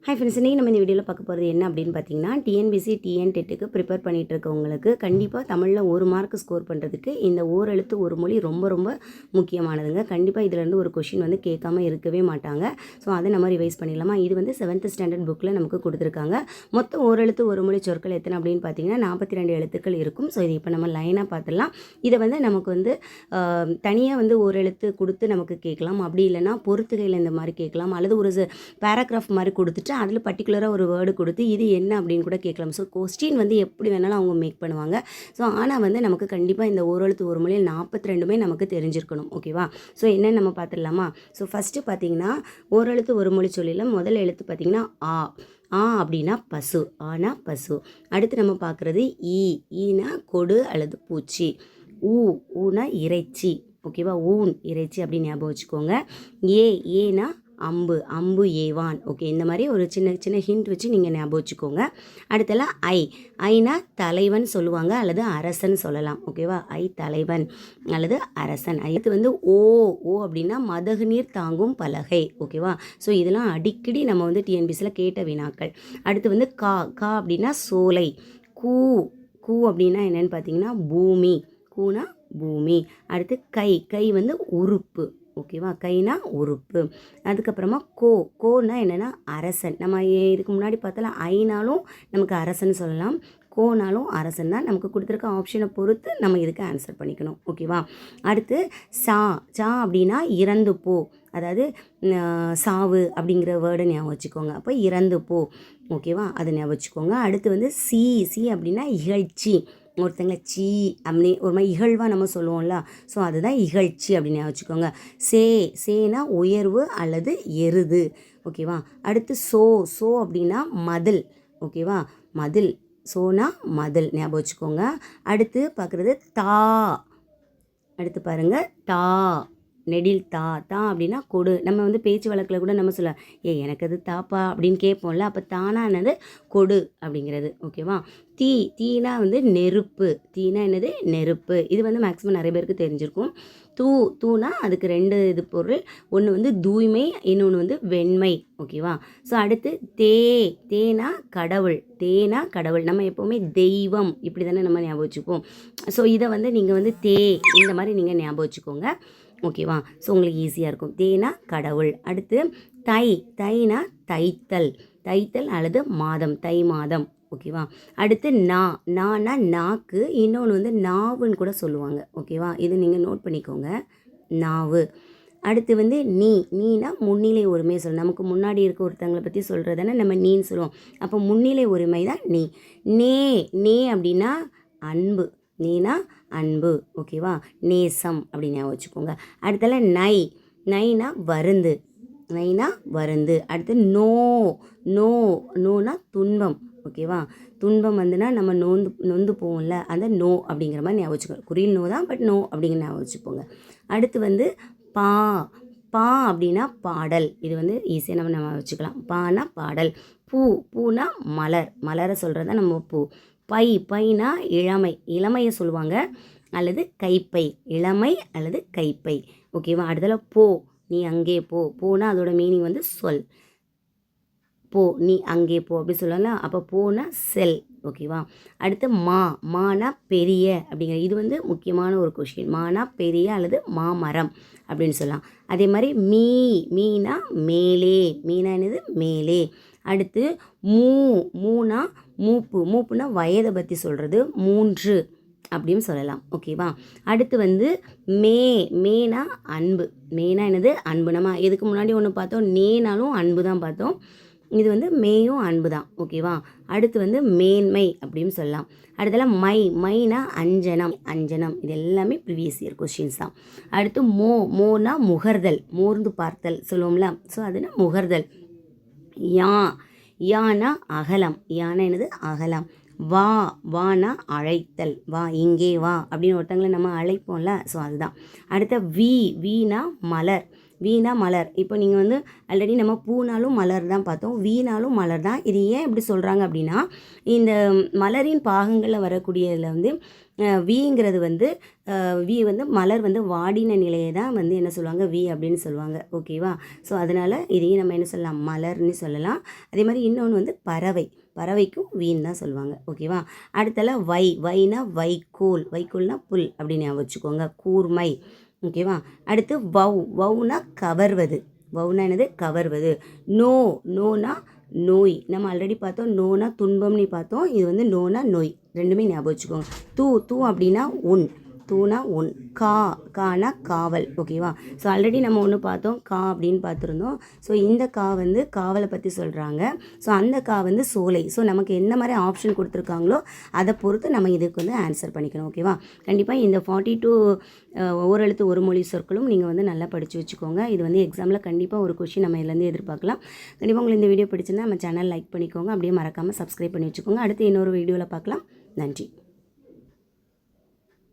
Hi friends, இன்றைக்கி நம்ம இந்த வீடியோவில் பார்க்க போகிறது என்ன அப்படின்னு பார்த்தீங்கன்னா, டிஎன்பிசி டிஎன் டெட்டுக்கு ப்ரிப்பேர் பண்ணிகிட்டு இருக்கவங்களுக்கு கண்டிப்பாக தமிழில் 1 மார்க் ஸ்கோர் பண்ணுறதுக்கு இந்த ஓரெழுத்து ஒரு மொழி ரொம்ப ரொம்ப முக்கியமானதுங்க. கண்டிப்பாக இதிலேருந்து ஒரு கொஷின் வந்து கேட்காம இருக்கவே மாட்டாங்க. ஸோ அதை நம்ம ரிவைஸ் பண்ணிடலாமா? இது வந்து 7th ஸ்டாண்டர்ட் புக்கில் நமக்கு கொடுத்துருக்காங்க. மொத்தம் ஓரெழுத்து ஒரு மொழி சொற்கள் எத்தனை அப்படின்னு பார்த்தீங்கன்னா 42 எழுத்துக்கள் இருக்கும். ஸோ இது இப்போ நம்ம லைனாக பார்த்துடலாம். இதை வந்து நமக்கு வந்து தனியாக வந்து ஒரு எழுத்து கொடுத்து நமக்கு கேட்கலாம். அப்படி இல்லைன்னா பொறுத்துகையில் இந்த மாதிரி கேட்கலாம், அல்லது ஒரு பேராகிராஃப் மாதிரி கொடுத்துட்டு அதில் பர்டிகுலராக ஒரு வேர்டு கொடுத்து இது என்ன அப்படின்னு கூட கேட்கலாம். ஸோ கொஸ்டின் வந்து எப்படி வேணாலும் அவங்க மேக் பண்ணுவாங்க. ஸோ ஆனால் வந்து நமக்கு கண்டிப்பாக இந்த ஓரெழுத்து ஒரு மொழியில் 42மே நமக்கு தெரிஞ்சிருக்கணும். ஓகேவா? ஸோ என்னன்னு நம்ம பார்த்துடலாமா? ஸோ ஃபஸ்ட்டு பார்த்தீங்கன்னா ஓரெழுத்து ஒரு மொழி சொல்லியில் முதல் எழுத்து பார்த்தீங்கன்னா ஆ. ஆ அப்படின்னா பசு, ஆனா பசு. அடுத்து நம்ம பார்க்குறது ஈனா கொடு அல்லது பூச்சி. ஊனா இறைச்சி. ஓகேவா? ஊன் இறைச்சி அப்படின்னு ஞாபகம் வச்சுக்கோங்க. ஏனா அம்பு ஏவான். ஓகே, இந்த மாதிரி ஒரு சின்ன சின்ன ஹிண்ட் வச்சு நீங்கள் ஞாபகம் வச்சுக்கோங்க. அடுத்தலாம் ஐனா தலைவன் சொல்லுவாங்க அல்லது அரசன் சொல்லலாம். ஓகேவா? தலைவன் அல்லது அரசன். அடுத்து வந்து ஓ அப்படின்னா மதகு நீர் தாங்கும் பலகை. ஓகேவா? ஸோ இதெல்லாம் அடிக்கடி நம்ம வந்து டிஎன்பிசியில் கேட்ட வினாக்கள். அடுத்து வந்து கா அப்படின்னா சோலை. கூ அப்படின்னா என்னன்னு பார்த்தீங்கன்னா பூமி. கூனா பூமி. அடுத்து கை வந்து உறுப்பு. ஓகேவா? கைனா உறுப்பு. அதுக்கப்புறமா கோனா என்னென்னா அரசன். நம்ம இதுக்கு முன்னாடி பார்த்தாலும் ஐனாலும் நமக்கு அரசன் சொல்லலாம், கோனாலும் அரசன் தான். நமக்கு கொடுத்துருக்க ஆப்ஷனை பொறுத்து நம்ம இதுக்கு ஆன்சர் பண்ணிக்கணும். ஓகேவா? அடுத்து சா அப்படின்னா இறந்து போ, அதாவது சாவு அப்படிங்கிற வேர்டை ஞாபகம் வச்சுக்கோங்க. அப்போ இறந்து போ. ஓகேவா? அதை ஞாபகம் வச்சுக்கோங்க. அடுத்து வந்து சி அப்படின்னா இகழ்ச்சி. ஒருத்தங்களை சீ அப்படி ஒரு மாதிரி இகழ்வாக நம்ம சொல்லுவோம்ல, ஸோ அதுதான் இகழ்ச்சி அப்படின்னு வச்சுக்கோங்க. சேனா உயர்வு அல்லது எருது. ஓகேவா? அடுத்து சோ அப்படின்னா மதில். ஓகேவா? மதில். சோனா மதில் ஞாபகம் வச்சுக்கோங்க. அடுத்து பார்க்குறது அடுத்து பாருங்கள் நெடில் தா அப்படின்னா கொடு. நம்ம வந்து பேச்சு வழக்கில் கூட நம்ம சொல்ல எனக்கு அது தாப்பா அப்படின்னு கேட்போம்ல, அப்போ தானானது கொடு அப்படிங்கிறது. ஓகேவா? தீனா வந்து நெருப்பு. தீனா என்னது? நெருப்பு. இது வந்து மேக்ஸிமம் நிறைய பேருக்கு தெரிஞ்சிருக்கும். தூனா அதுக்கு 2 இது பொருள். ஒன்று வந்து தூய்மை, இன்னொன்று வந்து வெண்மை. ஓகேவா? ஸோ அடுத்து தேனா கடவுள். கடவுள். நம்ம எப்போவுமே தெய்வம் இப்படி தானே நம்ம ஞாபகம் வச்சுப்போம். ஸோ இதை வந்து நீங்கள் வந்து இந்த மாதிரி நீங்கள் ஞாபகம் வச்சுக்கோங்க. ஓகேவா? ஸோ உங்களுக்கு ஈஸியாக இருக்கும். தேனா கடவுள். அடுத்து தைனா தைத்தல் அல்லது மாதம், தை மாதம். ஓகேவா? அடுத்து நானா நாக்கு, இன்னொன்று வந்து நாவுன்னு கூட சொல்லுவாங்க. ஓகேவா? இது நீங்கள் நோட் பண்ணிக்கோங்க, நாவு. அடுத்து வந்து நீனா முன்னிலை உரிமை சொல்லணும். நமக்கு முன்னாடி இருக்க ஒருத்தங்களை பற்றி சொல்கிறதானே நம்ம நீன்னு சொல்லுவோம். அப்போ முன்னிலை உரிமை தான் நீ. நே அப்படின்னா அன்பு. நீனா அன்பு. ஓகேவா? நேசம் அப்படின்னு வச்சுக்கோங்க. அடுத்தால நைனா வருந்து. அடுத்து நோனா துன்பம். ஓகேவா? துன்பம் வந்துன்னா நம்ம நொந்து போவோம்ல, அந்த நோ அப்படிங்கிற மாதிரி ஞாபகம் வச்சுக்கோங்க. குறியில் நோ தான், பட் நோ அப்படிங்கிற ஞாபகம் வச்சுக்கோங்க. அடுத்து வந்து பா அப்படின்னா பாடல். இது வந்து ஈஸியாக நம்ம வச்சுக்கலாம். பானா பாடல். பூனா மலரை சொல்கிறதா நம்ம பூ. பைனா இளமையை சொல்லுவாங்க அல்லது கைப்பை. இளமை அல்லது கைப்பை. ஓகேவா? அடுத்தல நீ அங்கே போனா அதோட மீனிங் வந்து சொல். நீ அங்கே அப்படி சொல்லலாம். அப்போ போனா செல். ஓகேவா? அடுத்து மானா பெரிய அப்படிங்கிற, இது வந்து முக்கியமான ஒரு கொஷின். மானா பெரிய அல்லது மாமரம் அப்படின்னு சொல்லலாம். அதே மாதிரி மீனா மேலே. மீனா என்னது? மேலே. அடுத்து மூனா மூப்புனா வயதை பற்றி சொல்கிறது. 3 அப்படின்னு சொல்லலாம். ஓகேவா? அடுத்து வந்து மேனா அன்பு. மேனா என்னது? அன்பு. நம்ம இதுக்கு முன்னாடி ஒன்று பார்த்தோம், நேனாலும் அன்பு தான் பார்த்தோம். இது வந்து மேயும் அன்பு தான். ஓகேவா? அடுத்து வந்து மேன்மை அப்படின்னு சொல்லலாம். அடுத்தல மைனா அஞ்சனம். இது எல்லாமே ப்ரீவியஸ் இயர் கொஸ்டின்ஸ் தான். அடுத்து மோனா முகர்தல். மோர்ந்து பார்த்தல் சொல்லுவோம்ல, ஸோ அதுனா முகர்தல். யானா அகலம். யானா என்னது? அகலம். வானா அழைத்தல். இங்கே வா அப்படின்னு ஒருத்தங்களை நம்ம அழைப்போம்ல, ஸோ அதுதான். அடுத்த வீணா மலர். வீணா மலர். இப்போ நீங்கள் வந்து ஆல்ரெடி நம்ம பூனாலும் மலர் தான் பார்த்தோம், வீணாலும் மலர் தான். இது ஏன் இப்படி சொல்கிறாங்க அப்படின்னா, இந்த மலரின் பாகங்களில் வரக்கூடியதில் வந்து வீங்கிறது வந்து வி வந்து மலர் வந்து வாடின நிலையை தான் வந்து என்ன சொல்லுவாங்க, வி அப்படின்னு சொல்லுவாங்க. ஓகேவா? ஸோ அதனால் இதையும் நம்ம என்ன சொல்லலாம், மலர்னு சொல்லலாம். அதே மாதிரி இன்னொன்று வந்து பறவை, பறவைக்கும் வீண் தான் சொல்லுவாங்க. ஓகேவா? அடுத்தல வைனா வைக்கோல், வைக்கோல்னா புல் அப்படின்னு ஞாபகம் வச்சுக்கோங்க. கூர்மை. ஓகேவா? அடுத்து வவுனா கவர்வது, வவுனா என்னது, கவர்வது. நோனா நோய். நம்ம ஆல்ரெடி பார்த்தோம், நோனா துன்பம்னு பார்த்தோம். இது வந்து நோனா நோய், ரெண்டுமே ஞாபகம் வச்சுக்கோங்க. தூ அப்படின்னா உன், தூனா உன். கானா காவல். ஓகேவா? ஸோ ஆல்ரெடி நம்ம ஒன்று பார்த்தோம், அப்படின்னு பார்த்துருந்தோம். ஸோ இந்த வந்து காவலை பற்றி சொல்கிறாங்க. ஸோ அந்த வந்து சோலை. ஸோ நமக்கு என்ன மாதிரி ஆப்ஷன் கொடுத்துருக்காங்களோ அதை பொறுத்து நம்ம இதுக்கு வந்து ஆன்சர் பண்ணிக்கணும். ஓகேவா? கண்டிப்பாக இந்த 42 ஓரெழுத்து ஒரு மொழி சொற்களும் நீங்கள் வந்து நல்லா படித்து வச்சுக்கோங்க. இது வந்து எக்ஸாமில் கண்டிப்பாக ஒரு கொஷின் நம்ம இதுலேருந்து எதிர்பார்க்கலாம். கண்டிப்பாக உங்களுக்கு இந்த வீடியோ பிடிச்சிருந்தா நம்ம சேனல் லைக் பண்ணிக்கோங்க. அப்படியே மறக்காமல் சப்ஸ்கிரைப் பண்ணி வச்சுக்கோங்க. அடுத்து இன்னொரு வீடியோவில் பார்க்கலாம். நன்றி.